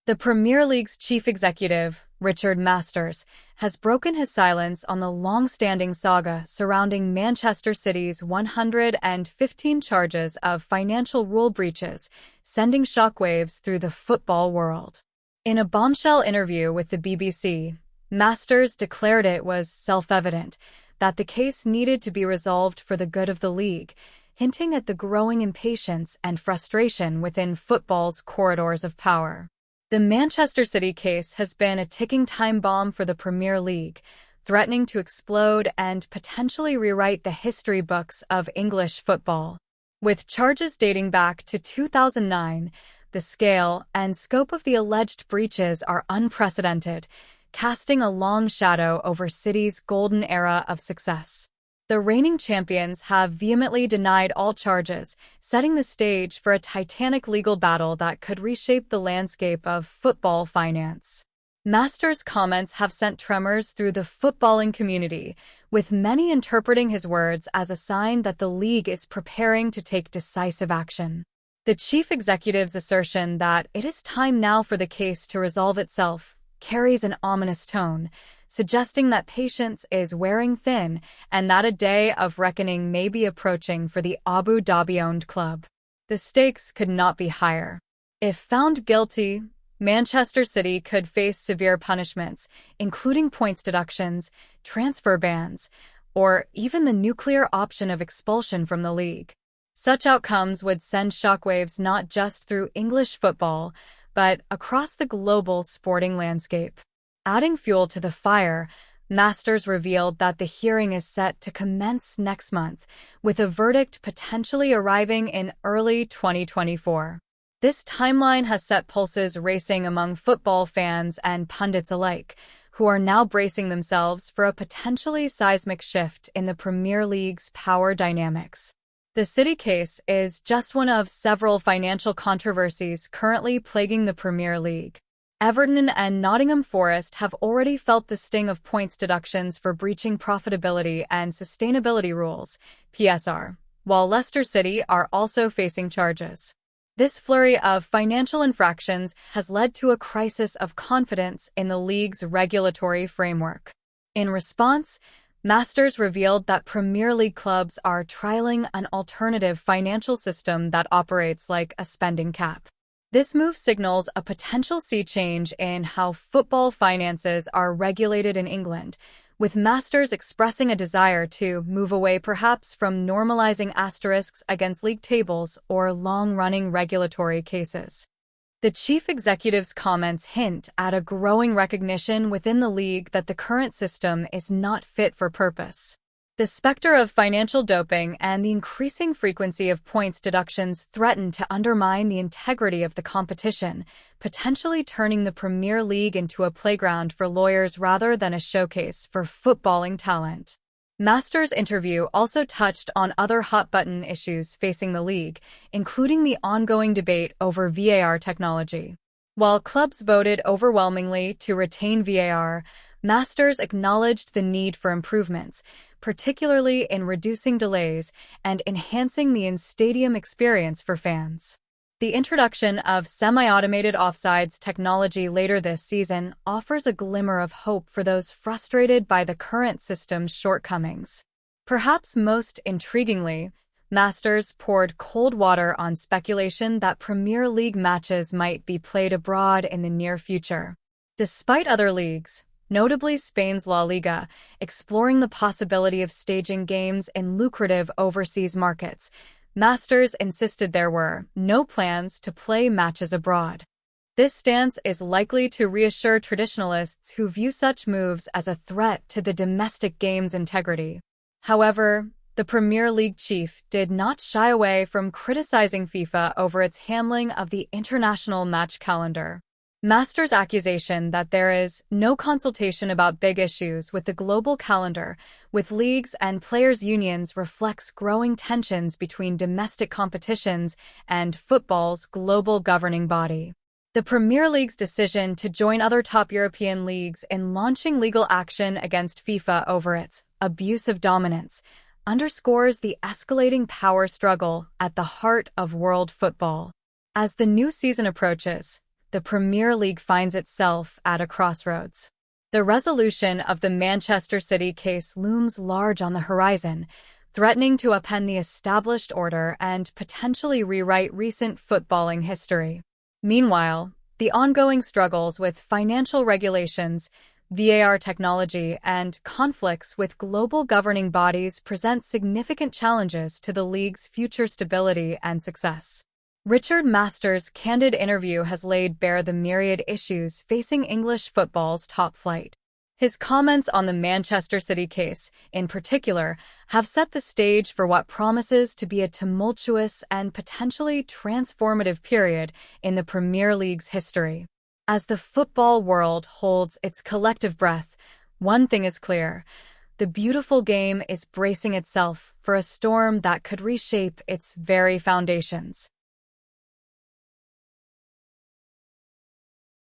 The Premier League's chief executive, Richard Masters, has broken his silence on the long-standing saga surrounding Manchester City's 115 charges of financial rule breaches, sending shockwaves through the football world. In a bombshell interview with the BBC, Masters declared it was self-evident that the case needed to be resolved for the good of the league, hinting at the growing impatience and frustration within football's corridors of power. The Manchester City case has been a ticking time bomb for the Premier League, threatening to explode and potentially rewrite the history books of English football. With charges dating back to 2009, the scale and scope of the alleged breaches are unprecedented, casting a long shadow over City's golden era of success. The reigning champions have vehemently denied all charges, setting the stage for a titanic legal battle that could reshape the landscape of football finance. Masters' comments have sent tremors through the footballing community, with many interpreting his words as a sign that the league is preparing to take decisive action. The chief executive's assertion that it is time now for the case to resolve itself carries an ominous tone, suggesting that patience is wearing thin and that a day of reckoning may be approaching for the Abu Dhabi-owned club. The stakes could not be higher. If found guilty, Manchester City could face severe punishments, including points deductions, transfer bans, or even the nuclear option of expulsion from the league. Such outcomes would send shockwaves not just through English football, but across the global sporting landscape. Adding fuel to the fire, Masters revealed that the hearing is set to commence next month, with a verdict potentially arriving in early 2024. This timeline has set pulses racing among football fans and pundits alike, who are now bracing themselves for a potentially seismic shift in the Premier League's power dynamics. The City case is just one of several financial controversies currently plaguing the Premier League. Everton and Nottingham Forest have already felt the sting of points deductions for breaching profitability and sustainability rules, PSR, while Leicester City are also facing charges. This flurry of financial infractions has led to a crisis of confidence in the league's regulatory framework. In response, Masters revealed that Premier League clubs are trialing an alternative financial system that operates like a spending cap. This move signals a potential sea change in how football finances are regulated in England, with Masters expressing a desire to move away perhaps from normalizing asterisks against league tables or long-running regulatory cases. The chief executive's comments hint at a growing recognition within the league that the current system is not fit for purpose. The specter of financial doping and the increasing frequency of points deductions threaten to undermine the integrity of the competition, potentially turning the Premier League into a playground for lawyers rather than a showcase for footballing talent. Masters' interview also touched on other hot-button issues facing the league, including the ongoing debate over VAR technology. While clubs voted overwhelmingly to retain VAR, Masters acknowledged the need for improvements, particularly in reducing delays and enhancing the in-stadium experience for fans. The introduction of semi-automated offsides technology later this season offers a glimmer of hope for those frustrated by the current system's shortcomings. Perhaps most intriguingly, Masters poured cold water on speculation that Premier League matches might be played abroad in the near future. Despite other leagues, notably Spain's La Liga, exploring the possibility of staging games in lucrative overseas markets, Masters insisted there were no plans to play matches abroad. This stance is likely to reassure traditionalists who view such moves as a threat to the domestic game's integrity. However, the Premier League chief did not shy away from criticizing FIFA over its handling of the international match calendar. Masters' accusation that there is no consultation about big issues with the global calendar with leagues and players' unions reflects growing tensions between domestic competitions and football's global governing body. The Premier League's decision to join other top European leagues in launching legal action against FIFA over its abuse of dominance underscores the escalating power struggle at the heart of world football. As the new season approaches, the Premier League finds itself at a crossroads. The resolution of the Manchester City case looms large on the horizon, threatening to upend the established order and potentially rewrite recent footballing history. Meanwhile, the ongoing struggles with financial regulations, VAR technology, and conflicts with global governing bodies present significant challenges to the league's future stability and success. Richard Masters' candid interview has laid bare the myriad issues facing English football's top flight. His comments on the Manchester City case, in particular, have set the stage for what promises to be a tumultuous and potentially transformative period in the Premier League's history. As the football world holds its collective breath, one thing is clear: the beautiful game is bracing itself for a storm that could reshape its very foundations.